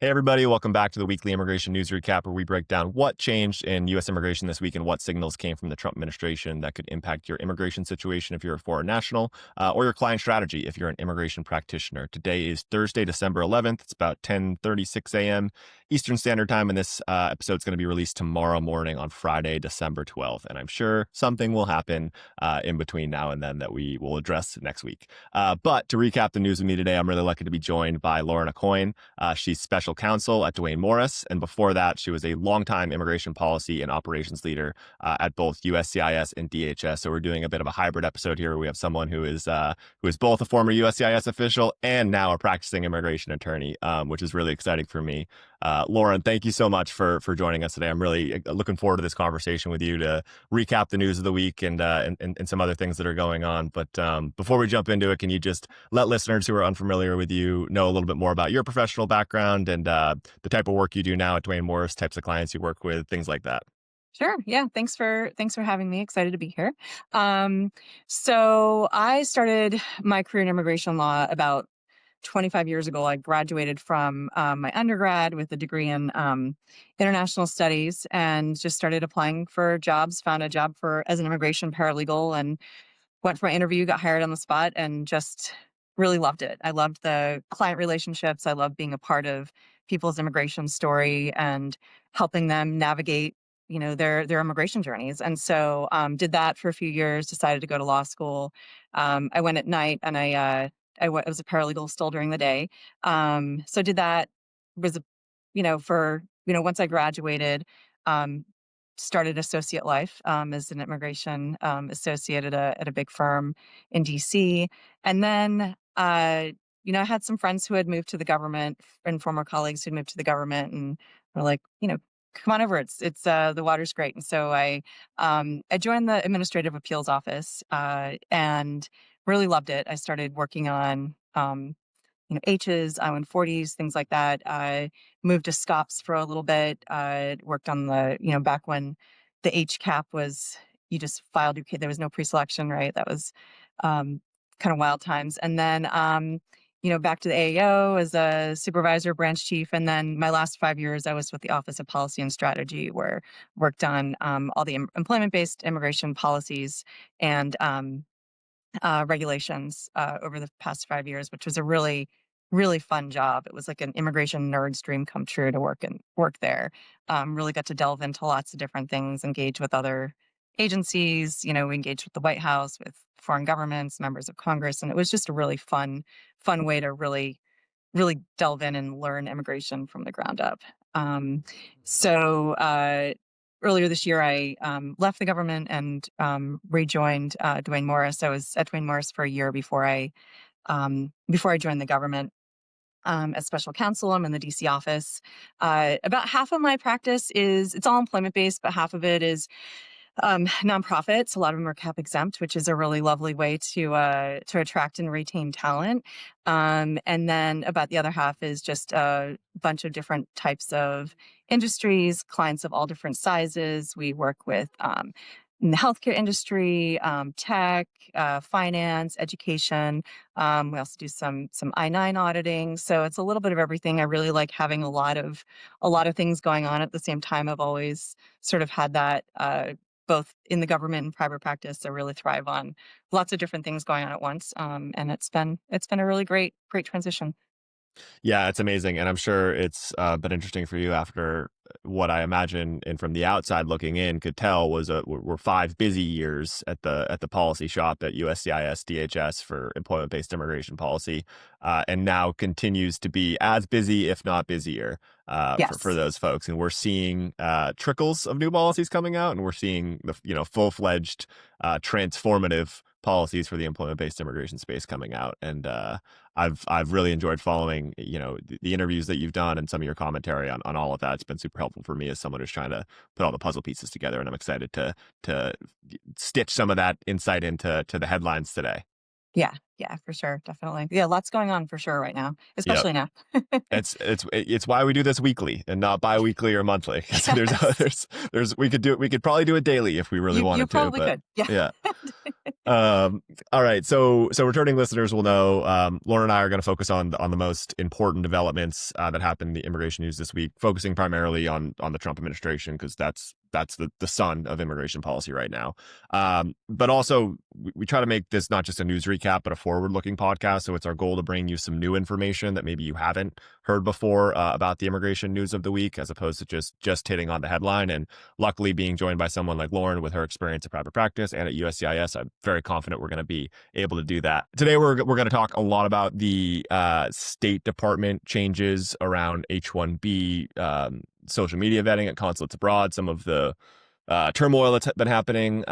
Hey, everybody. Welcome back to the weekly immigration news recap, where we break down what changed in U.S. immigration this week and what signals came from the Trump administration that could impact your immigration situation if you're a foreign national, or your client strategy if you're an immigration practitioner. Today is Thursday, December 11th. It's about 10:36 a.m. Eastern Standard Time, and this episode is going to be released tomorrow morning on Friday, December 12th. And I'm sure something will happen in between now and then that we will address next week. But to recap the news with me today, I'm really lucky to be joined by Aucoin. She's special counsel at Duane Morris, and before that, she was a longtime immigration policy and operations leader at both USCIS and DHS. So we're doing a bit of a hybrid episode here, where we have someone who is both a former USCIS official and now a practicing immigration attorney, which is really exciting for me. Lauren, thank you so much for joining us today. I'm really looking forward to this conversation with you to recap the news of the week and some other things that are going on. But before we jump into it, can you just let listeners who are unfamiliar with you know a little bit more about your professional background and the type of work you do now at Duane Morris, types of clients you work with, things like that? Sure. Yeah. Thanks for having me. Excited to be here. So I started my career in immigration law about 25 years ago. I graduated from my undergrad with a degree in international studies and just started applying for jobs. Found a job as an immigration paralegal and went for my interview, got hired on the spot, and just really loved it. I loved the client relationships. I loved being a part of people's immigration story and helping them navigate, their immigration journeys. And so did that for a few years. Decided to go to law school. I went at night, and I was a paralegal still during the day. So did that. Was once I graduated. Started associate life as an immigration associate at a big firm in DC. And then, I had some friends who had moved to the government and former colleagues who'd moved to the government and were like, come on over. It's the water's great. And so I joined the administrative appeals office and really loved it. I started working on H's, I-140s, things like that. I moved to SCOPS for a little bit. I worked on back when the H cap was, you just filed your case. There was no pre-selection, right? That was kind of wild times. And then, back to the AAO as a supervisor, branch chief. And then my last 5 years, I was with the Office of Policy and Strategy, where I worked on all the employment-based immigration policies and regulations over the past 5 years, which was a really, really fun job. It was like an immigration nerd's dream come true to work there. Really got to delve into lots of different things, engage with other agencies. We engaged with the White House, with foreign governments, members of Congress, and it was just a really fun way to really, really delve in and learn immigration from the ground up. So earlier this year, I left the government and rejoined Duane Morris. I was at Duane Morris for a year before I joined the government as special counsel. I'm in the DC office. About half of my practice it's all employment based, but half of it is nonprofits. A lot of them are cap exempt, which is a really lovely way to attract and retain talent. And then about the other half is just a bunch of different types of industries, clients of all different sizes. We work with in the healthcare industry, tech, finance, education. We also do some I-9 auditing. So it's a little bit of everything. I really like having a lot of things going on at the same time. I've always sort of had that both in the government and private practice. I really thrive on lots of different things going on at once. And it's been a really great transition. Yeah, it's amazing, and I'm sure it's been interesting for you after what I imagine, and from the outside looking in, could tell were 5 busy years at the policy shop at USCIS DHS for employment-based immigration policy, and now continues to be as busy, if not busier, for Yes. those folks. And we're seeing trickles of new policies coming out, and we're seeing the full-fledged transformative policies for the employment-based immigration space coming out. And I've really enjoyed following the interviews that you've done and some of your commentary on all of that. It's been super helpful for me as someone who's trying to put all the puzzle pieces together, and I'm excited to stitch some of that insight into the headlines today. Yeah. Yeah, for sure. Definitely. Yeah. Lots going on for sure right now, Yep. especially now. It's why we do this weekly and not bi-weekly or monthly. So Yes. we could probably do it daily if we really You wanted to, probably but could. Yeah. yeah. Um, all right. So returning listeners will know, Lauren and I are going to focus on the most important developments that happened in the immigration news this week, focusing primarily on the Trump administration because that's the sun of immigration policy right now. But also we try to make this not just a news recap, but a forward-looking podcast. So it's our goal to bring you some new information that maybe you haven't heard before about the immigration news of the week, as opposed to just hitting on the headline. And luckily, being joined by someone like Lauren with her experience in private practice and at USCIS, I'm very confident we're going to be able to do that. Today, we're going to talk a lot about the State Department changes around H-1B social media vetting at consulates abroad, some of the turmoil that's been happening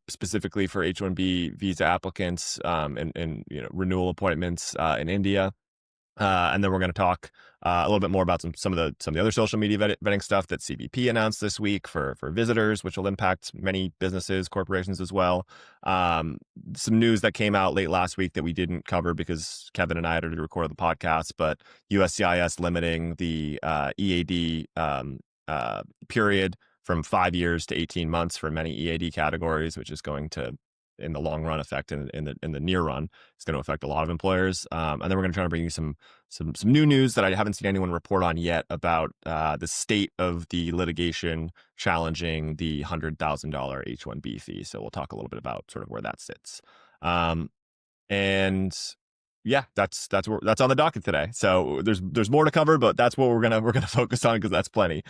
specifically for H-1B visa applicants and renewal appointments in India. And then we're going to talk a little bit more about some of the other social media vetting stuff that CBP announced this week for visitors, which will impact many businesses, corporations as well. Some news that came out late last week that we didn't cover because Kevin and I had already recorded the podcast, but USCIS limiting the EAD period from 5 years to 18 months for many EAD categories, which is going to, in the long run, affect in the near run, it's going to affect a lot of employers. And then we're going to try to bring you some new news that I haven't seen anyone report on yet about the state of the litigation challenging the $100,000 H-1B fee. So we'll talk a little bit about sort of where that sits. And yeah, that's on the docket today. So there's more to cover, but that's what we're gonna focus on because that's plenty.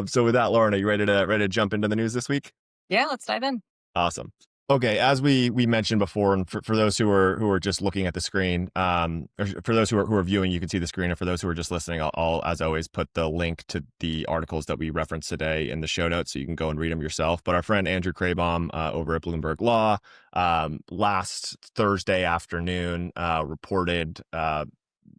So with that, Lauren, are you ready to jump into the news this week? Yeah, let's dive in. Awesome. Okay, as we mentioned before, and for those who are just looking at the screen, or for those who are viewing, you can see the screen. And for those who are just listening, I'll as always put the link to the articles that we referenced today in the show notes, so you can go and read them yourself. But our friend Andrew Krabaum over at Bloomberg Law last Thursday afternoon reported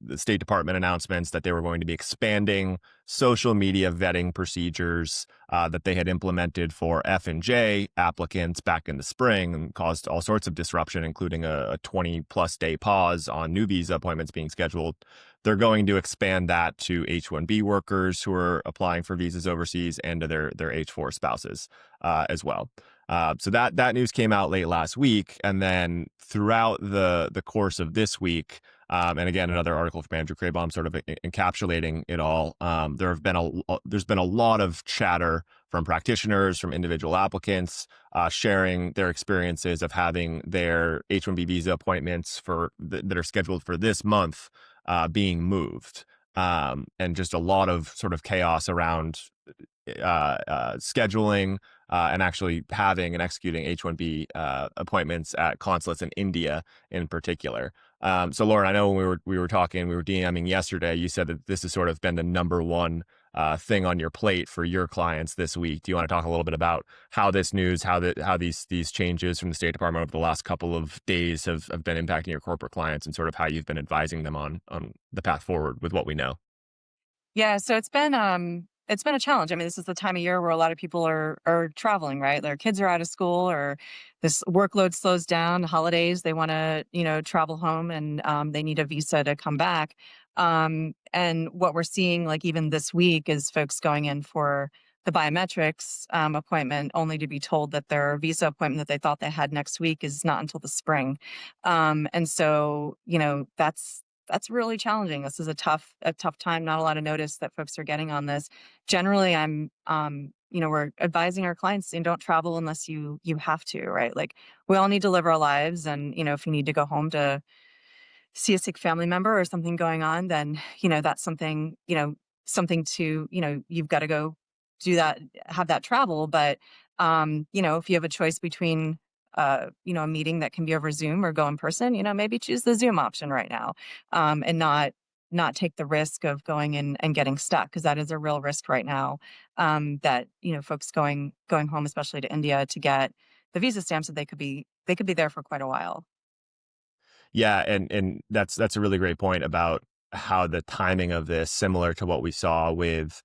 the State Department announcements that they were going to be expanding social media vetting procedures that they had implemented for F&J applicants back in the spring and caused all sorts of disruption, including a 20-plus day pause on new visa appointments being scheduled. They're going to expand that to H-1B workers who are applying for visas overseas and to their H-4 spouses as well. So that news came out late last week, and then throughout the course of this week, and again, another article from Andrew Krabaum sort of encapsulating it all. There's been a lot of chatter from practitioners, from individual applicants, sharing their experiences of having their H-1B visa appointments that are scheduled for this month being moved, and just a lot of sort of chaos around scheduling and actually having and executing H-1B appointments at consulates in India in particular. So Lauren, I know when we were talking, we were DMing yesterday, you said that this has sort of been the number one thing on your plate for your clients this week. Do you want to talk a little bit about how this news, how these changes from the State Department over the last couple of days have been impacting your corporate clients, and sort of how you've been advising them on the path forward with what we know? Yeah, so it's been a challenge. I mean, this is the time of year where a lot of people are traveling, right? Their kids are out of school, or this workload slows down. Holidays, they want to travel home, and they need a visa to come back. And what we're seeing, like even this week, is folks going in for the biometrics appointment, only to be told that their visa appointment that they thought they had next week is not until the spring. And so that's really challenging. This is a tough time. Not a lot of notice that folks are getting on this. Generally, we're advising our clients, and don't travel unless you have to, right? Like, we all need to live our lives, and if you need to go home to see a sick family member or something going on, then that's something to you've got to go do that, have that travel. But if you have a choice between a meeting that can be over Zoom or go in person, maybe choose the Zoom option right now, and not take the risk of going in and getting stuck, because that is a real risk right now. That folks going home, especially to India, to get the visa stamps, that they could be there for quite a while. Yeah, and that's a really great point about how the timing of this, similar to what we saw with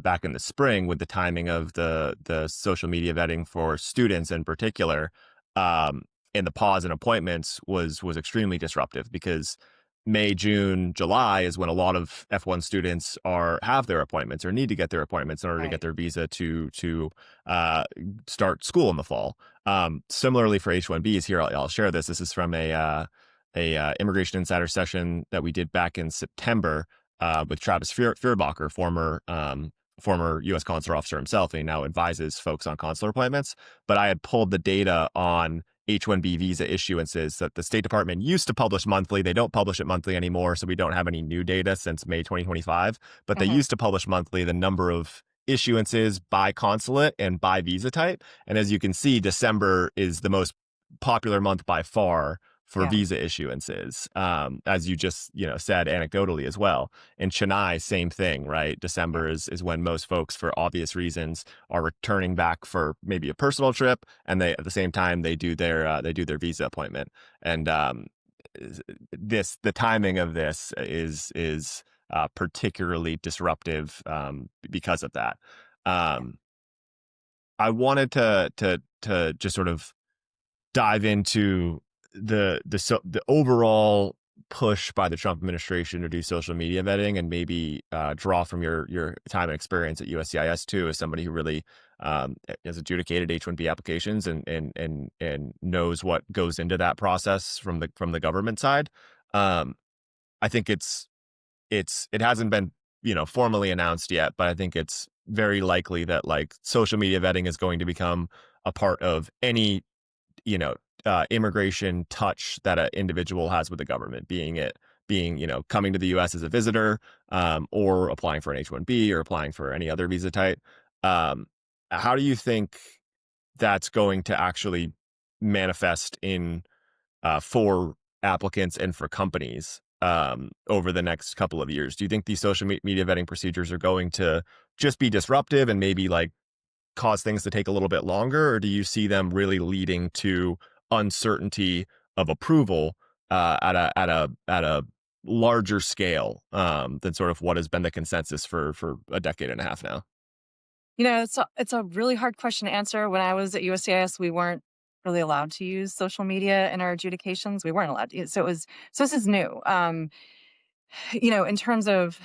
back in the spring with the timing of the social media vetting for students in particular, and the pause in appointments was extremely disruptive, because May, June, July is when a lot of F1 students have their appointments or need to get their appointments in order to get Right. their visa to start school in the fall. Similarly for H-1Bs here, I'll share this. This is from a Immigration Insider session that we did back in September with Travis Fearbacher, former U.S. consular officer himself, and he now advises folks on consular appointments. But I had pulled the data on H-1B visa issuances that the State Department used to publish monthly. They don't publish it monthly anymore, so we don't have any new data since May 2025. But they Hmm. used to publish monthly the number of issuances by consulate and by visa type. And as you can see, December is the most popular month by far for Yeah. visa issuances, as you just said anecdotally as well. In Chennai, same thing, right? Yeah. December is when most folks, for obvious reasons, are returning back for maybe a personal trip, and they at the same time they do their visa appointment. And the timing of this is particularly disruptive because of that. Yeah. Um, I wanted to just sort of dive into the overall push by the Trump administration to do social media vetting, and maybe draw from your time and experience at USCIS too, as somebody who really has adjudicated H-1B applications and knows what goes into that process from the government side. Um, I think it hasn't been formally announced yet, but I think it's very likely that like social media vetting is going to become a part of any you know immigration touch that an individual has with the government, being coming to the U.S. as a visitor, or applying for an H-1B or applying for any other visa type. Um, how do you think that's going to actually manifest in for applicants and for companies over the next couple of years? Do you think these social media vetting procedures are going to just be disruptive and maybe like cause things to take a little bit longer, or do you see them really leading to uncertainty of approval at a larger scale than sort of what has been the consensus for a decade and a half now? It's a really hard question to answer. When I was at USCIS, we weren't really allowed to use social media in our adjudications. We weren't allowed to. So this is new. In terms of,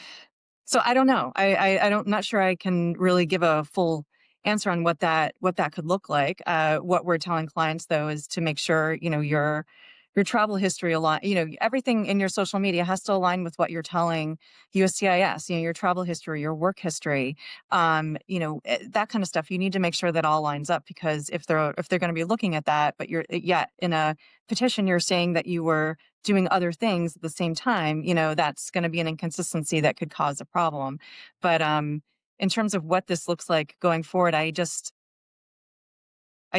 so I don't know. I don't, not sure I can really give a full answer on what that could look like. What we're telling clients though is to make sure your travel history align. Everything in your social media has to align with what you're telling USCIS. Your travel history, your work history, that kind of stuff. You need to make sure that all lines up, because if they're going to be looking at that, but you're yet in a petition, you're saying that you were doing other things at the same time, that's going to be an inconsistency that could cause a problem. But in terms of what this looks like going forward, I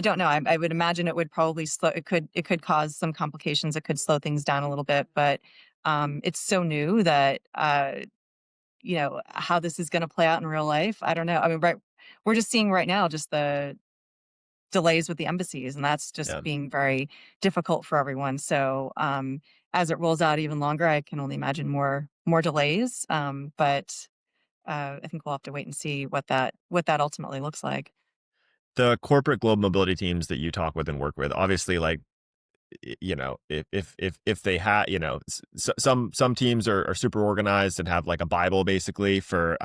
don't know. I would imagine it would probably slow. It could cause some complications. It could slow things down a little bit. But it's so new that how this is going to play out in real life, I don't know. I mean, right, we're just seeing right now just the delays with the embassies, and that's just Yeah. being very difficult for everyone. So, as it rolls out even longer, I can only imagine more delays. But I think we'll have to wait and see what that ultimately looks like. The corporate global mobility teams that you talk with and work with, obviously, like if they had some teams are super organized and have like a bible basically for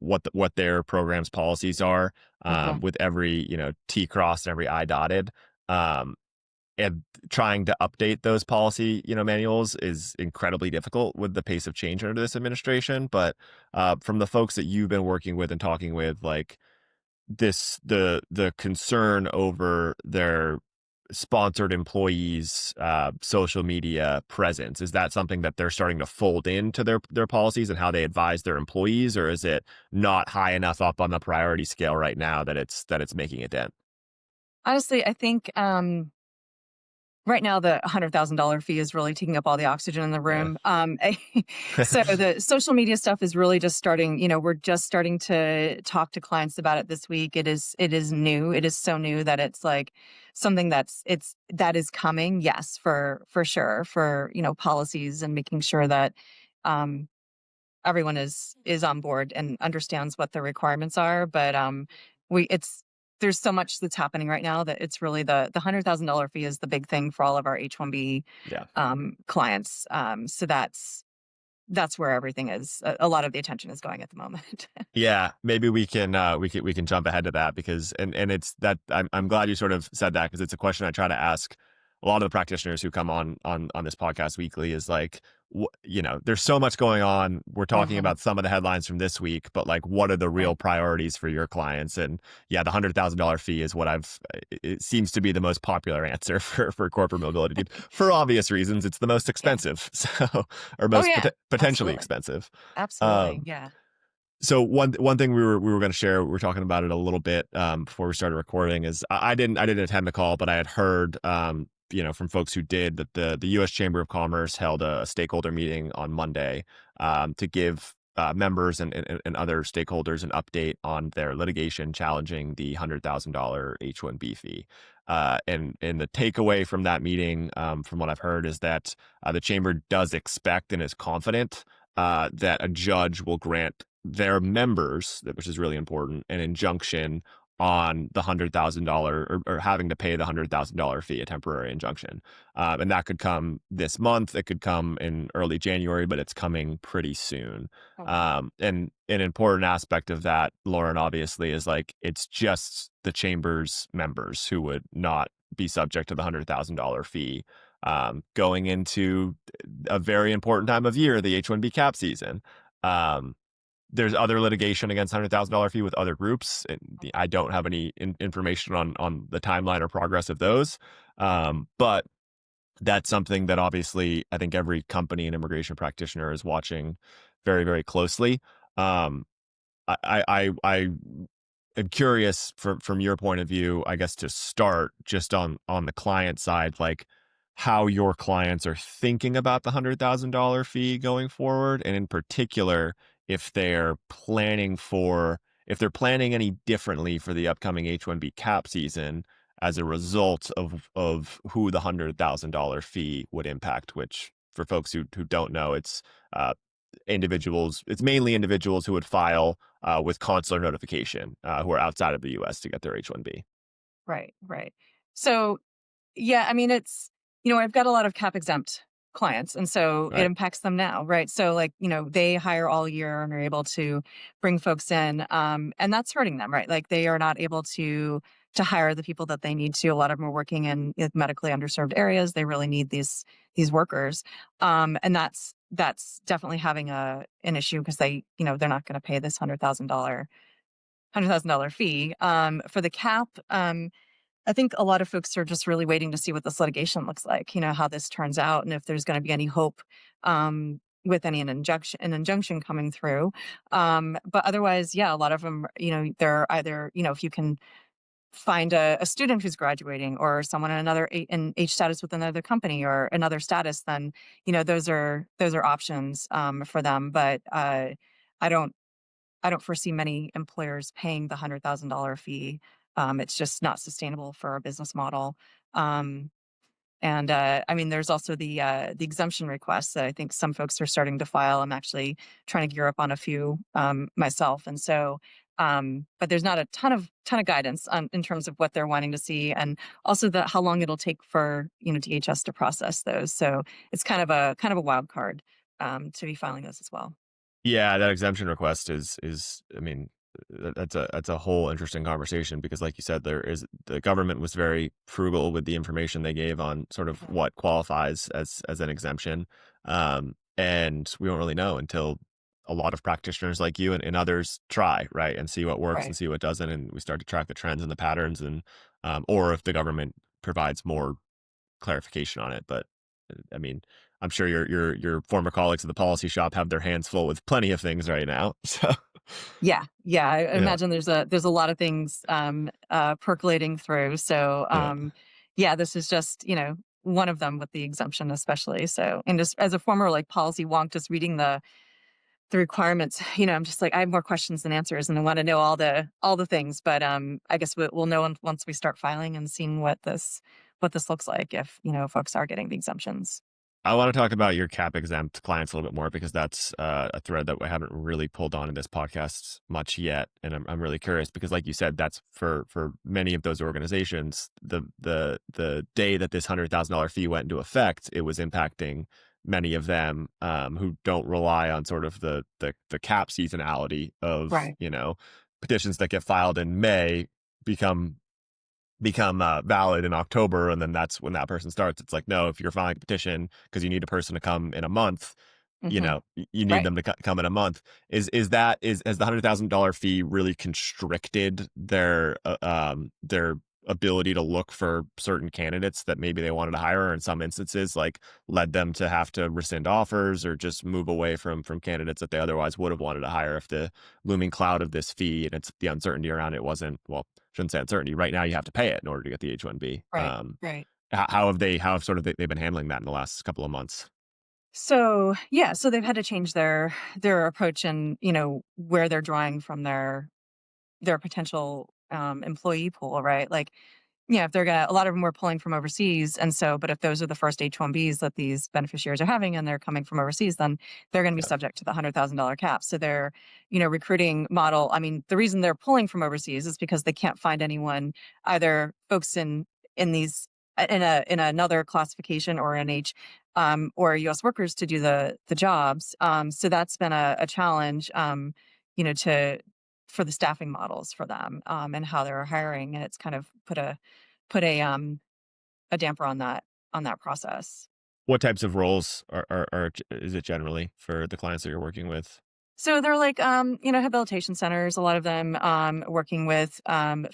what their program's policies are, Hmm. with every t crossed and every I dotted, um and trying to update those policy manuals is incredibly difficult with the pace of change under this administration. But from the folks that you've been working with and talking with, like the concern over their sponsored employees social media presence, is that something that they're starting to fold into their policies and how they advise their employees, or is it not high enough up on the priority scale right now that it's making a dent? Honestly, I think right now, the $100,000 fee is really taking up all the oxygen in the Yeah. room. So the social media stuff is really just starting. We're just starting to talk to clients about it this week. It is new. It is so new that it's like something that is coming. Yes, for sure. For policies and making sure that um, everyone is on board and understands what the requirements are. But we it's there's so much that's happening right now that it's really the $100,000 fee is the big thing for all of our H-1B Yeah. clients. So that's where everything is. A lot of the attention is going at the moment. Yeah, maybe we can jump ahead to that because and it's that I'm glad you sort of said that because it's a question I try to ask a lot of the practitioners who come on this podcast weekly is like there's so much going on. We're talking Mhm. about some of the headlines from this week, but like what are the real Right. priorities for your clients? And yeah, the $100,000 fee is what it seems to be the most popular answer for corporate mobility for obvious reasons. It's the most Yeah. expensive, so or Oh, most yeah. potentially Absolutely. expensive. Absolutely. Um, Yeah. so one thing we were going to share, we were talking about it a little bit before we started recording, is I didn't attend the call, but I had heard from folks who did that the U.S. Chamber of Commerce held a stakeholder meeting on Monday to give members and other stakeholders an update on their litigation challenging the $100,000 H-1B fee. And the takeaway from that meeting, from what I've heard, is that the chamber does expect and is confident that a judge will grant their members, which is really important, an injunction on the $100,000 or having to pay the $100,000 fee, a temporary injunction. And that could come this month. It could come in early January, but it's coming pretty soon. Oh, wow. And an important aspect of that, Lauren, obviously, is like it's just the chamber's members who would not be subject to the $100,000 fee going into a very important time of year, the H-1B cap season. Um, there's other litigation against $100,000 fee with other groups. And I don't have any information on the timeline or progress of those. But that's something that obviously I think every company and immigration practitioner is watching very, very closely. Um, I am curious from your point of view, I guess to start just on the client side, like how your clients are thinking about the $100,000 fee going forward, and in particular, if they're planning any differently for the upcoming H-1B cap season as a result of who the $100,000 fee would impact. Which for folks who don't know, uh, it's mainly individuals who would file with consular notification who are outside of the U.S. to get their H-1B. Right. Right. So, yeah, I mean, I've got a lot of cap exempt clients, and so it Right. impacts them now, right? So, like, they hire all year and are able to bring folks in, and that's hurting them, right? Like, they are not able to hire the people that they need to. A lot of them are working in medically underserved areas. They really need these workers, and that's definitely having an issue because they're not going to pay this $100,000 fee for the cap. I think a lot of folks are just really waiting to see what this litigation looks like, how this turns out, and if there's going to be any hope with an injunction coming through. But otherwise, yeah, a lot of them, they're either, if you can find a student who's graduating or someone in in H status with another company or another status, then, those are options for them. But I don't I don't foresee many employers paying the $100,000 fee. It's just not sustainable for our business model. Um, and I mean, there's also the exemption requests that I think some folks are starting to file. I'm actually trying to gear up on a few myself, and so. But there's not a ton of guidance in terms of what they're wanting to see, and also how long it'll take for DHS to process those. So it's kind of a wild card to be filing those as well. Yeah, that exemption request is I mean, that's a whole interesting conversation because like you said, the government was very frugal with the information they gave on sort of Mhm. what qualifies as an exemption. And we don't really know until a lot of practitioners like you and others try, right, and see what works and Right. see what doesn't, and we start to track the trends and the patterns, and or if the government provides more clarification on it. But I mean, I'm sure your former colleagues at the policy shop have their hands full with plenty of things right now. So Yeah, yeah. I yeah, imagine there's a lot of things percolating through. So yeah. yeah, this is just one of them with the exemption, especially. So, and just as a former like policy wonk, just reading the requirements, I'm just like I have more questions than answers, and I want to know all the things. But I guess we'll know once we start filing and seeing what this looks like if folks are getting the exemptions. I want to talk about your cap exempt clients a little bit more because that's a thread that we haven't really pulled on in this podcast much yet, and I'm really curious because, like you said, that's for many of those organizations, the day that this $100,000 fee went into effect, it was impacting many of them who don't rely on sort of the cap seasonality of, Right. petitions that get filed in May become valid in October, and then that's when that person starts. It's like, no, if you're filing a petition because you need a person to come in a month, Hmm. you need Right. them to come in a month. Is has the $100,000 fee really constricted their ability to look for certain candidates that maybe they wanted to hire, or in some instances, like led them to have to rescind offers or just move away from candidates that they otherwise would have wanted to hire if the looming cloud of this fee and it's the uncertainty around it wasn't, well, shouldn't say uncertainty. Right now, you have to pay it in order to get the H-1B. Right. Right. How have sort of they've been handling that in the last couple of months? So yeah, so they've had to change their approach and where they're drawing from their potential employee pool, right? Like, yeah, if they're gonna, a lot of them were pulling from overseas, and so, but if those are the first H-1Bs that these beneficiaries are having, and they're coming from overseas, then they're going to be Yeah, subject to the $100,000 cap. So their, recruiting model. I mean, the reason they're pulling from overseas is because they can't find anyone, either folks in these in another classification or in or U.S. workers to do the jobs. So that's been a challenge, to for the staffing models for them, and how they're hiring, and it's kind of put a damper on that process. what types of roles is it generally for the clients that you're working with? So they're like, habilitation centers, a lot of them, working with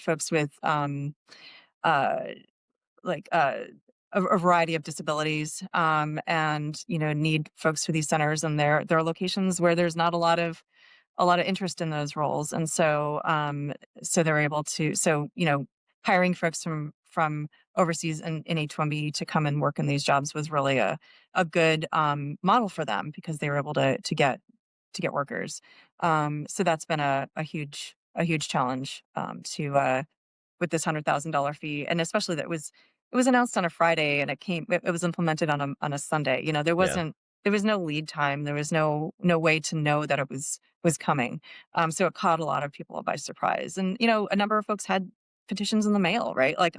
folks with uh, like a variety of disabilities, and need folks for these centers, and there are locations where there's not a lot of interest in those roles, and so they're able to, hiring folks from overseas in H-1B to come and work in these jobs was really a good model for them, because they were able to get workers. So that's been a huge challenge, to with this $100,000 fee, and especially that it was announced on a Friday, and it was implemented on a Sunday. Yeah. There was no lead time. There was no way to know that it was coming. So it caught a lot of people by surprise, and a number of folks had petitions in the mail, right? Like,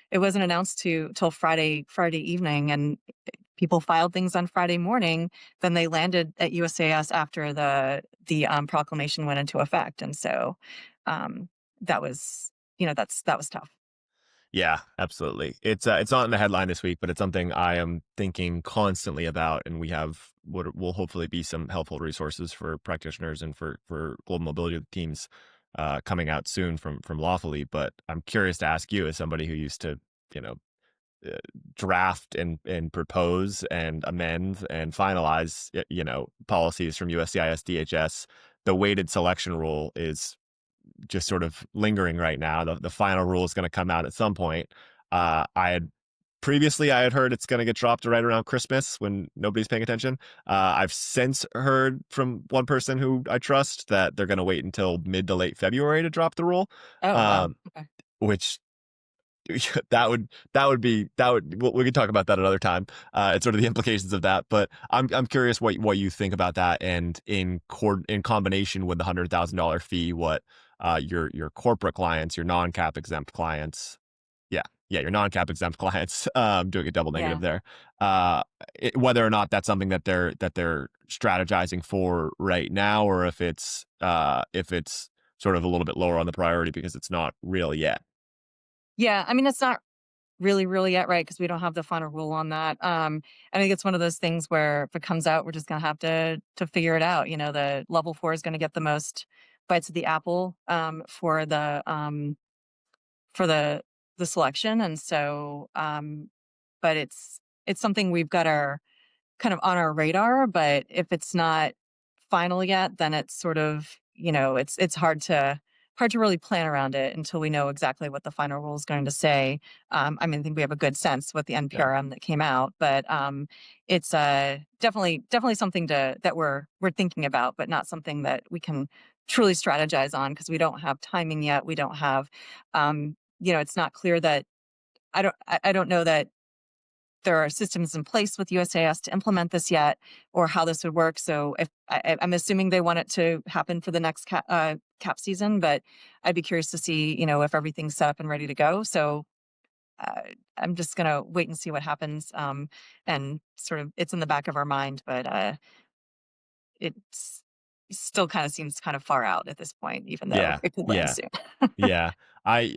it wasn't announced to till Friday evening, and people filed things on Friday morning. Then they landed at USAS after the proclamation went into effect, and so um, that was that was tough. Yeah, absolutely. It's not in the headline this week, but it's something I am thinking constantly about, and we have what will hopefully be some helpful resources for practitioners and for global mobility teams coming out soon from Lawfully. But I'm curious to ask you, as somebody who used to, you know, uh, draft and propose and amend and finalize, policies from USCIS DHS, the weighted selection rule is just sort of lingering right now. The final rule is going to come out at some point. I had heard it's going to get dropped right around Christmas when nobody's paying attention. I've since heard from one person who I trust that they're going to wait until mid to late February to drop the rule, Oh, wow. um, Okay. which we could talk about that another time. It's sort of the implications of that, but I'm curious what you think about that, and in combination with the $100,000 fee, what your corporate clients, your non-cap exempt clients, yeah, your non-cap exempt clients, doing a double negative Yeah. there, uh, whether or not that's something that they're strategizing for right now, or if it's sort of a little bit lower on the priority because it's not real yet. Yeah. I mean, it's not really yet, right? Because we don't have the final rule on that. I think it's one of those things where if it comes out, we're just gonna have to figure it out. The level 4 is gonna get the most bites of the apple, for the selection, and so, but it's something we've got our kind of on our radar. But if it's not final yet, then it's sort of, it's hard to really plan around it until we know exactly what the final rule is going to say. I mean, I think we have a good sense with the Yeah. NPRM that came out, but it's definitely something that we're thinking about, but not something that we can truly strategize on, because we don't have timing yet. We don't have, it's not clear that I don't know that there are systems in place with USAS to implement this yet, or how this would work. So if I'm assuming they want it to happen for the next cap season, but I'd be curious to see, if everything's set up and ready to go. So uh, I'm just gonna wait and see what happens. And sort of, it's in the back of our mind, but it's still kind of seems kind of far out at this point, even though Yeah, it could land yeah, soon. yeah.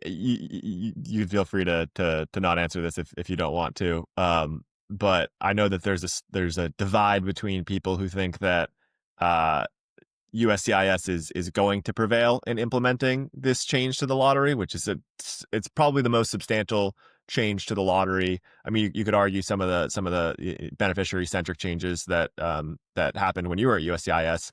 You feel free to not answer this if you don't want to. But I know that there's a divide between people who think that uh USCIS is going to prevail in implementing this change to the lottery, which is it's probably the most substantial change to the lottery. I mean, you could argue some of the beneficiary centric changes that happened when you were at USCIS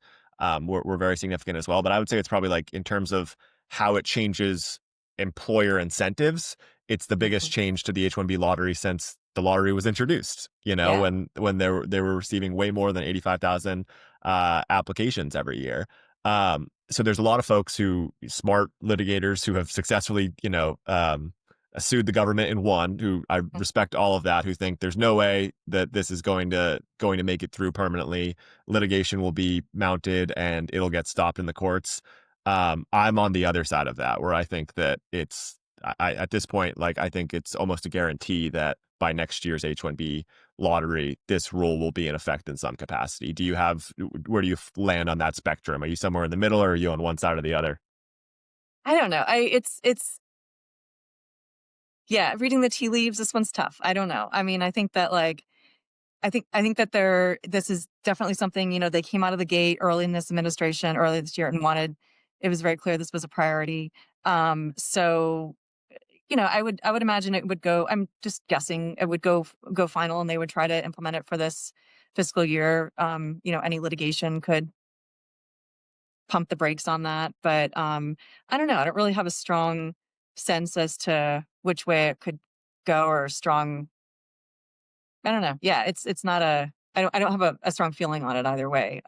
were very significant as well. But I would say it's probably like in terms of how it changes employer incentives, it's the biggest Mhm. change to the H-1B lottery since the lottery was introduced. You know, Yeah. when they were receiving way more than 85,000 applications every year. So there's a lot of folks smart litigators who have successfully, sued the government and won, who I Mm. respect all of that, who think there's no way that this is going to make it through permanently. Litigation will be mounted and it'll get stopped in the courts. I'm on the other side of that, where I think that at this point, like, I think it's almost a guarantee that by next year's H-1B lottery, this rule will be in effect in some capacity. Where do you land on that spectrum? Are you somewhere in the middle, or are you on one side or the other? I don't know. It's yeah, reading the tea leaves, this one's tough. I don't know. I mean, I think that like I think that this is definitely something, they came out of the gate early in this administration, early this year, and it was very clear this was a priority. So I would imagine it would go, I'm just guessing, it would go final, and they would try to implement it for this fiscal year. Any litigation could pump the brakes on that, but I don't know. I don't really have a strong sense as to which way it could go, or a strong, I don't know. Yeah, it's not a I don't have a strong feeling on it either way.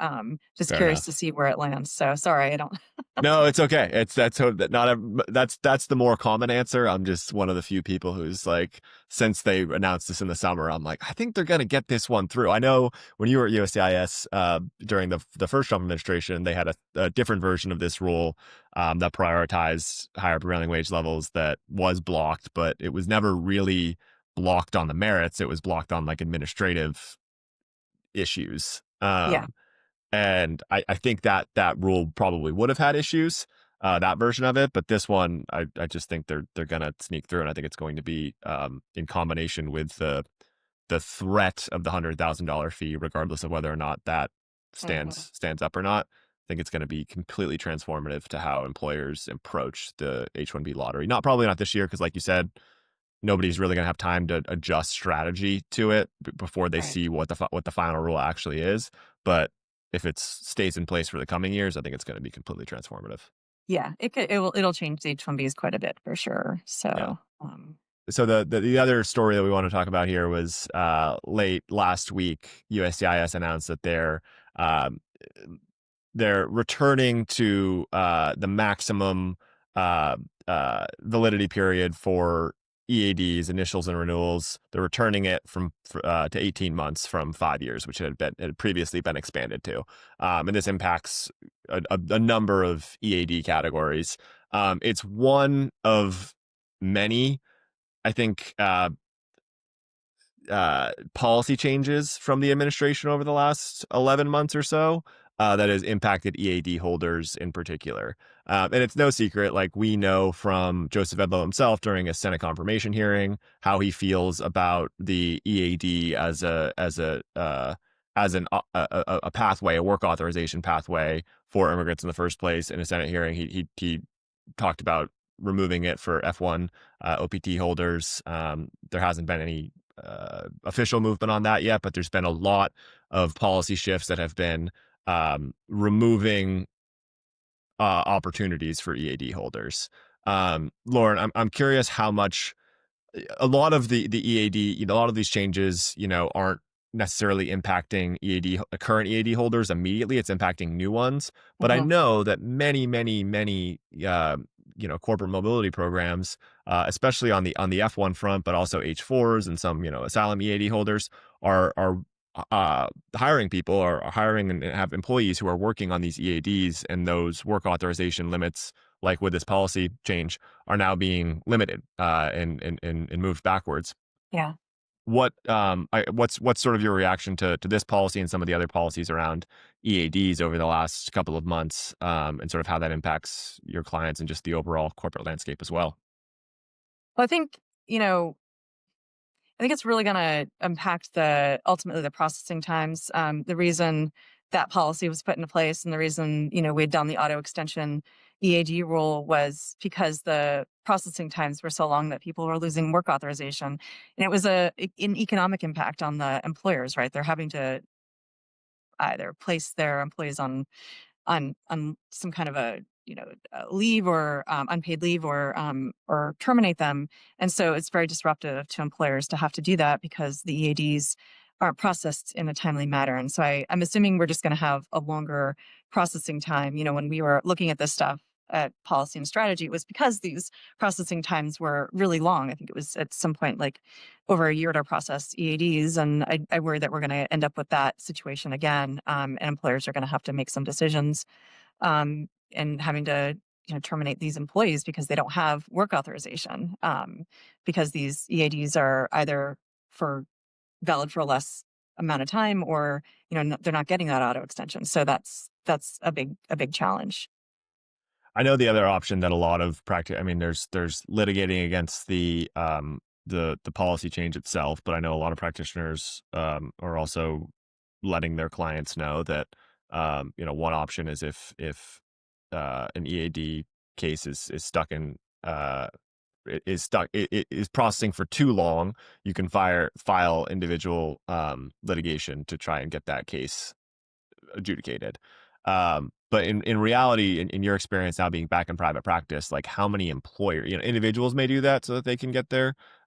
Just Fair curious to enough. see where it lands. So sorry, I don't. No, it's okay. That's the more common answer. I'm just one of the few people who's like, since they announced this in the summer, I'm like, I think they're gonna get this one through. I know when you were at USCIS during the first Trump administration, they had a different version of this rule that prioritized higher prevailing wage levels that was blocked, but it was never really blocked on the merits. It was blocked on like administrative issues. Yeah, And I think that rule probably would have had issues, that version of it. But this one, I just think they're gonna sneak through, and I think it's going to be in combination with the threat of the $100,000 fee, regardless of whether or not that hmm, stands up or not. I think it's going to be completely transformative to how employers approach the H-1B lottery. Probably not this year, because like you said, nobody's really going to have time to adjust strategy to it before they right. see what the final rule actually is. But if it stays in place for the coming years, I think it's going to be completely transformative. Yeah, it'll change the H-1Bs quite a bit for sure. Yeah. So So the other story that we want to talk about here was late last week, USCIS announced that um, they're returning to the maximum validity period for EADs, initials and renewals. They're returning it to 18 months from 5 years, which had previously been expanded to. And this impacts a number of EAD categories. It's one of many, I think, policy changes from the administration over the last 11 months or so that has impacted EAD holders in particular. And it's no secret, like, we know from Joseph Edlow himself during a Senate confirmation hearing how he feels about the EAD as a pathway, a work authorization pathway for immigrants in the first place. In a Senate hearing, he talked about removing it for F1 OPT holders. There hasn't been any official movement on that yet, but there's been a lot of policy shifts that have been removing opportunities for EAD holders. Lauren, I'm curious how much a lot of the EAD, a lot of these changes, aren't necessarily impacting current EAD holders immediately. It's impacting new ones. But I mhm, know that many, many, many, corporate mobility programs, especially on the F1 front, but also H4s and some, asylum EAD holders are hiring people or hiring and have employees who are working on these EADs, and those work authorization limits, like with this policy change, are now being limited and moved backwards. Yeah. What's sort of your reaction to this policy and some of the other policies around EADs over the last couple of months, and sort of how that impacts your clients and just the overall corporate landscape as well? Well, I think it's really going to impact ultimately the processing times. The reason that policy was put into place and the reason, we had done the auto extension EAD rule was because the processing times were so long that people were losing work authorization. And it was an economic impact on the employers, right? They're having to either place their employees on some kind of leave or unpaid leave or terminate them. And so it's very disruptive to employers to have to do that because the EADs aren't processed in a timely manner. And so I'm assuming we're just going to have a longer processing time. When we were looking at this stuff at policy and strategy, it was because these processing times were really long. I think it was at some point like over a year to process EADs. And I worry that we're going to end up with that situation again. And employers are going to have to make some decisions and having to terminate these employees because they don't have work authorization, because these EADs are either for valid for a less amount of time or they're not getting that auto extension. So that's a big challenge. I know the other option that a lot of practice. I mean, there's litigating against the policy change itself, but I know a lot of practitioners are also letting their clients know that one option is if an EAD case is stuck in it is processing for too long, you can file individual litigation to try and get that case adjudicated. But in reality, in your experience now being back in private practice, like how many individuals may do that so that they can get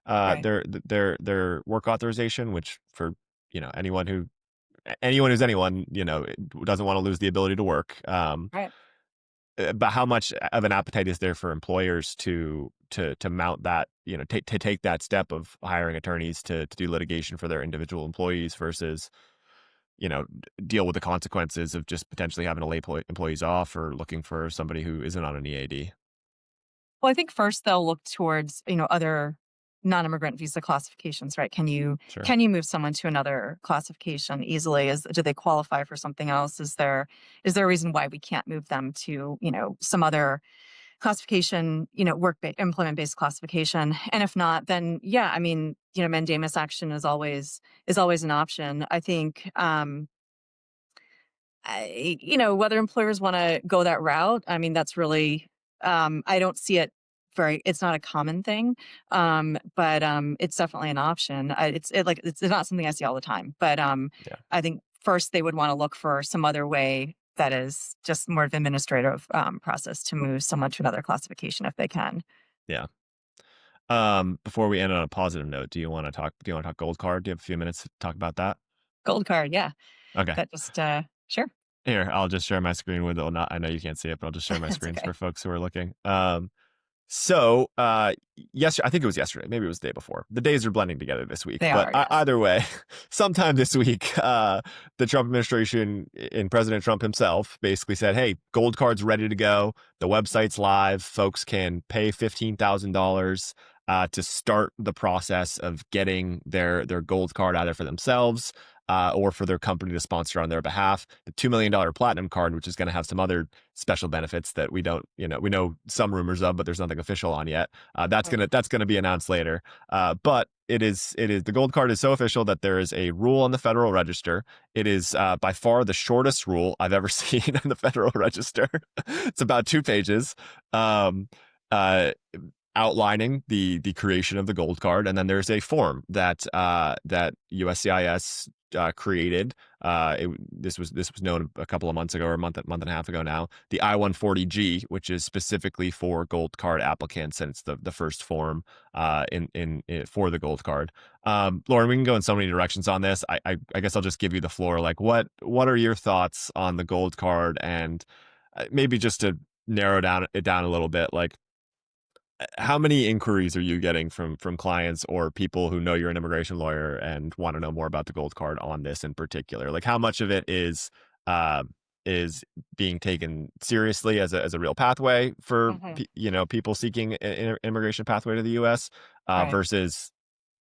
Right. their work authorization, which for anyone who's anyone, doesn't want to lose the ability to work. Right. But how much of an appetite is there for employers to mount that, to take that step of hiring attorneys to do litigation for their individual employees versus deal with the consequences of just potentially having to lay employees off or looking for somebody who isn't on an EAD. Well, I think first they'll look towards, other non-immigrant visa classifications, right? Can you Sure. can you move someone to another classification easily? Do they qualify for something else? Is there a reason why we can't move them to, some other classification, employment-based classification? And if not, then yeah, I mean, mandamus action is always an option. I think whether employers want to go that route, I mean, that's really, I don't see it it's not a common thing, but it's definitely an option. It's not something I see all the time, but Yeah. I think first they would want to look for some other way that is just more of an administrative process to move someone to another classification if they can. Yeah. Before we end on a positive note, do you want to talk gold card? Do you have a few minutes to talk about that? Gold card, yeah. Okay. That just sure. Here, I'll just share my screen with, well, not, I know you can't see it, but I'll just share my That's screens for okay. folks who are looking. So, yesterday, I think it was yesterday, maybe it was the day before. The days are blending together this week, They but are, yes. either way, sometime this week, the Trump administration and President Trump himself basically said, "Hey, gold card's ready to go. The website's live. Folks can pay $15,000 to start the process of getting their gold card either for themselves." Or for their company to sponsor on their behalf. The $2 million platinum card, which is going to have some other special benefits that we don't, we know some rumors of, but there's nothing official on yet. Right. That's gonna be announced later. But it is the gold card is so official that there is a rule on the Federal Register. It is by far the shortest rule I've ever seen in the Federal Register. It's about 2 pages. Um, uh, Outlining the creation of the gold card, and then there's a form that USCIS created. This was known a couple of months ago, or a month and a half ago now. The I-140G, which is specifically for gold card applicants, and it's the first form in for the gold card. Lauren, we can go in so many directions on this. I guess I'll just give you the floor. Like, what are your thoughts on the gold card, and maybe just to narrow it down a little bit, like how many inquiries are you getting from clients or people who know you're an immigration lawyer and want to know more about the gold card on this in particular? Like, how much of it uh, is being taken seriously as a real pathway for Hmm. people seeking an immigration pathway to the U.S. Right. Versus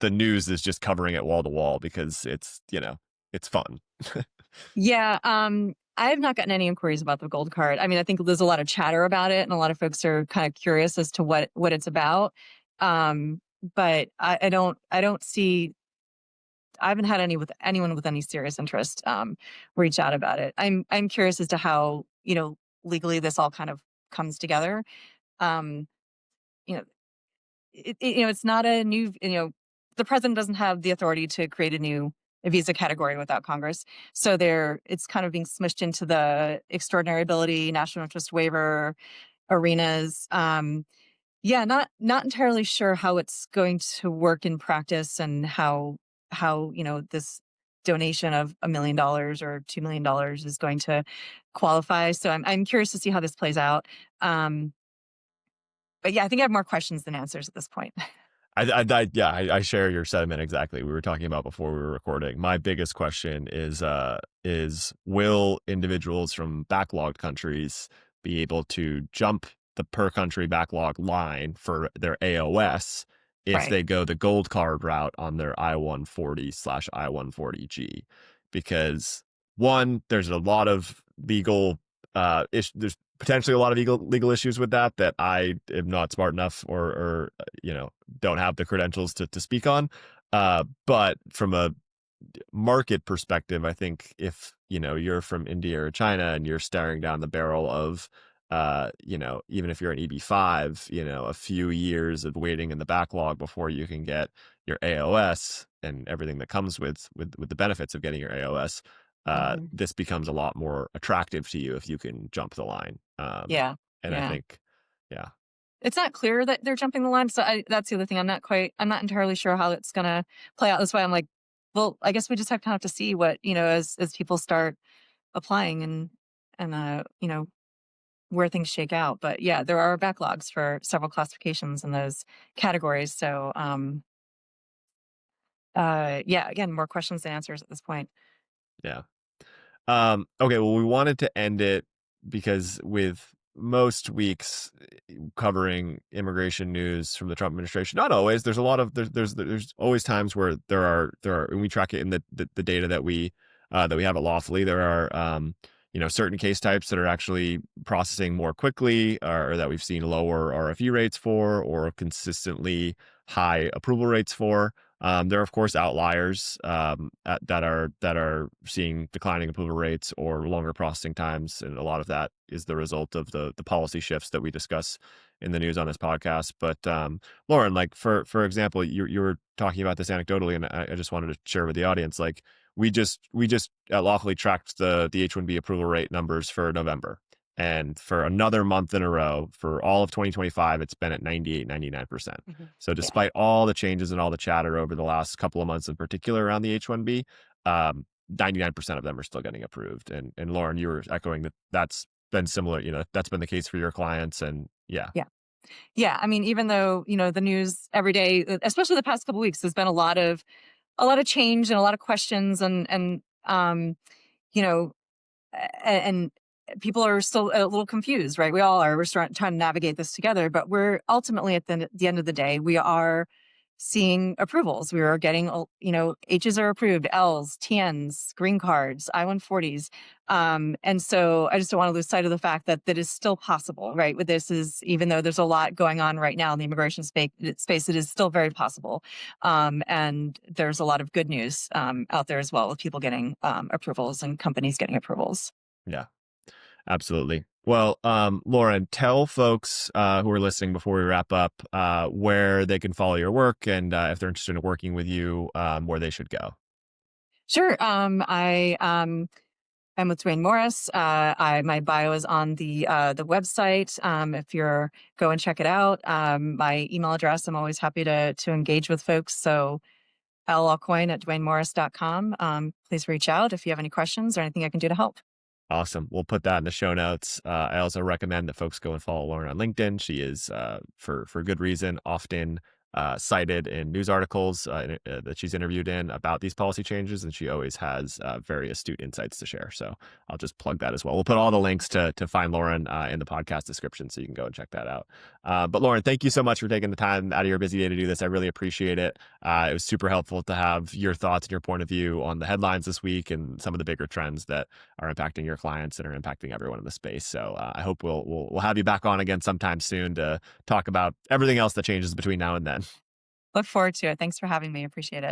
the news is just covering it wall to wall because it's fun. Yeah. I have not gotten any inquiries about the gold card. I mean, I think there's a lot of chatter about it, and a lot of folks are kind of curious as to what it's about. Um, but I don't see. I haven't had anyone with any serious interest reach out about it. I'm curious as to how legally this all kind of comes together. Um, you know, it's not a new. The president doesn't have the authority to create a new visa category without Congress. So it's kind of being smushed into the extraordinary ability, national interest waiver arenas. Yeah, not entirely sure how it's going to work in practice, and how this donation of $1 million or $2 million is going to qualify. So I'm curious to see how this plays out. Um, but yeah, I think I have more questions than answers at this point. I share your sentiment exactly. We were talking about before we were recording. My biggest question is will individuals from backlogged countries be able to jump the per country backlog line for their AOS if Right. they go the gold card route on their I-140/I-140G? Because one, there's a lot of legal there's potentially a lot of legal issues with that I am not smart enough or don't have the credentials to speak on. But from a market perspective, I think if you're from India or China and you're staring down the barrel of even if you're an EB5, a few years of waiting in the backlog before you can get your AOS and everything that comes with the benefits of getting your AOS, Mhm. this becomes a lot more attractive to you if you can jump the line. Yeah. And I Yeah. think, yeah, It's not clear that they're jumping the line. So that's the other thing. I'm not entirely sure how it's going to play out. That's why I'm like, well, I guess we just have to see what, as people start applying, and where things shake out. But yeah, there are backlogs for several classifications in those categories. So, yeah, again, more questions than answers at this point. yeah. Okay, well, we wanted to end it because with most weeks covering immigration news from the Trump administration, not always. There's a lot of there's always times where there are, and we track it in the data that we have at Lawfully. There are certain case types that are actually processing more quickly, or that we've seen lower RFU rates for, or consistently high approval rates for. There are, of course, outliers that are seeing declining approval rates or longer processing times, and a lot of that is the result of the policy shifts that we discuss in the news on this podcast. But Lauren, like for example, you were talking about this anecdotally, and I just wanted to share with the audience. Like we just lawfully tracked the H-1B approval rate numbers for November. And for another month in a row, for all of 2025, it's been at 98, 99%. Mhm. So Yeah. despite all the changes and all the chatter over the last couple of months in particular around the H-1B, 99% of them are still getting approved. And Lauren, you were echoing that's been similar, that's been the case for your clients. And yeah, Yeah. Yeah. I mean, even though, the news every day, especially the past couple weeks, there's been a lot of change and a lot of questions, you know, and people are still a little confused, right? We all are. We're trying to navigate this together, but we're ultimately at the end of the day, we are seeing approvals. We are getting, H's are approved, L's, TNs, green cards, I-140s. And so I just don't want to lose sight of the fact that is still possible, right? With this is, even though there's a lot going on right now in the immigration space, it is still very possible. And there's a lot of good news out there as well, with people getting approvals and companies getting approvals. yeah, absolutely. Well, Lauren, tell folks who are listening before we wrap up where they can follow your work, and if they're interested in working with you, where they should go. Sure. I'm with Duane Morris. My bio is on the website. If you're go and check it out. My email address. I'm always happy to engage with folks. So Aucoin at DuaneMorris.com. Please reach out if you have any questions or anything I can do to help. Awesome. We'll put that in the show notes. I also recommend that folks go and follow Lauren on LinkedIn. She is, for good reason, often cited in news articles that she's interviewed in about these policy changes, and she always has very astute insights to share. So I'll just plug that as well. We'll put all the links to find Lauren in the podcast description, so you can go and check that out. But Lauren, thank you so much for taking the time out of your busy day to do this. I really appreciate it. It was super helpful to have your thoughts and your point of view on the headlines this week and some of the bigger trends that are impacting your clients and are impacting everyone in the space. So I hope we'll have you back on again sometime soon to talk about everything else that changes between now and then. Look forward to it. Thanks for having me. Appreciate it.